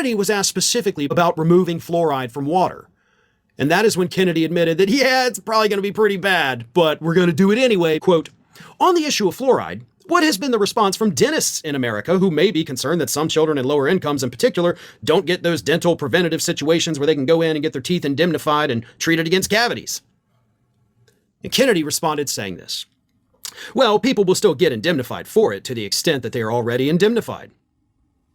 Kennedy was asked specifically about removing fluoride from water. And that is when Kennedy admitted that, yeah, it's probably going to be pretty bad, but we're going to do it anyway. Quote, on the issue of fluoride, what has been the response from dentists in America who may be concerned that some children in lower incomes in particular don't get those dental preventative situations where they can go in and get their teeth indemnified and treated against cavities? And Kennedy responded saying this, well, people will still get indemnified for it to the extent that they are already indemnified.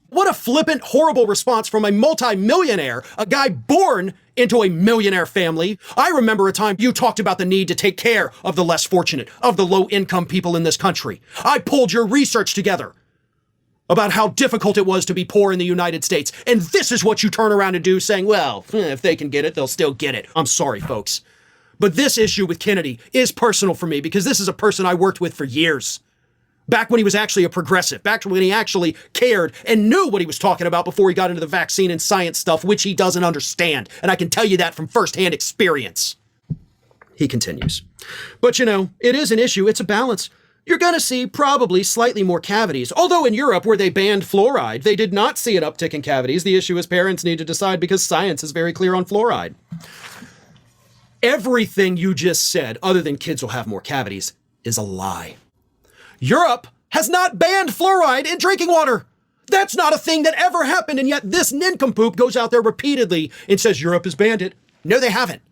What a flippant, horrible response from a multi-millionaire, a guy born into a millionaire family. I remember a time you talked about the need to take care of the less fortunate, of the low-income people in this country. I pulled your research together about how difficult it was to be poor in the United States. And this is what you turn around and do, saying, well, if they can get it, they'll still get it. I'm sorry, folks. But this issue with Kennedy is personal for me because this is a person I worked with for years. Back when he was actually a progressive, back when he actually cared and knew what he was talking about before he got into the vaccine and science stuff, which he doesn't understand. And I can tell you that from firsthand experience. He continues. But it is an issue. It's a balance. You're going to see probably slightly more cavities. Although in Europe, where they banned fluoride, they did not see an uptick in cavities. The issue is parents need to decide because science is very clear on fluoride. Everything you just said, other than kids will have more cavities, is a lie. Europe has not banned fluoride in drinking water. That's not a thing that ever happened, and yet this nincompoop goes out there repeatedly and says Europe has banned it. No, they haven't.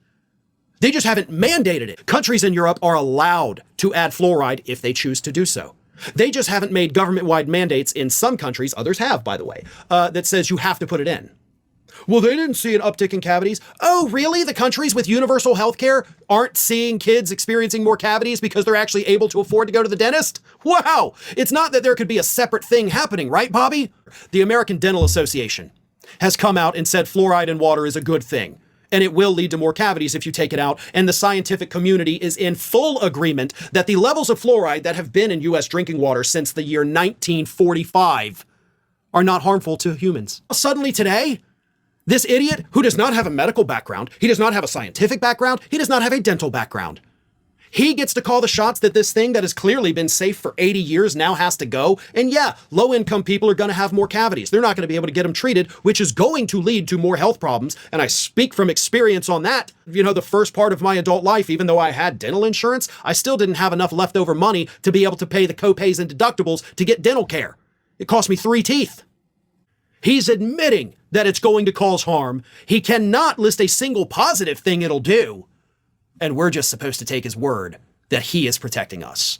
They just haven't mandated it. Countries in Europe are allowed to add fluoride if they choose to do so. They just haven't made government-wide mandates in some countries, others have, by the way, that says you have to put it in. Well, they didn't see an uptick in cavities. Oh, really? The countries with universal health care aren't seeing kids experiencing more cavities because they're actually able to afford to go to the dentist? Wow! It's not that there could be a separate thing happening, right, Bobby? The American Dental Association has come out and said fluoride in water is a good thing, and it will lead to more cavities if you take it out, and the scientific community is in full agreement that the levels of fluoride that have been in U.S. drinking water since the year 1945 are not harmful to humans. Suddenly today, this idiot, who does not have a medical background, he does not have a scientific background, he does not have a dental background. He gets to call the shots that this thing that has clearly been safe for 80 years now has to go. And yeah, low-income people are going to have more cavities. They're not going to be able to get them treated, which is going to lead to more health problems. And I speak from experience on that. The first part of my adult life, even though I had dental insurance, I still didn't have enough leftover money to be able to pay the copays and deductibles to get dental care. It cost me 3 teeth. He's admitting that it's going to cause harm. He cannot list a single positive thing it'll do. And we're just supposed to take his word that he is protecting us.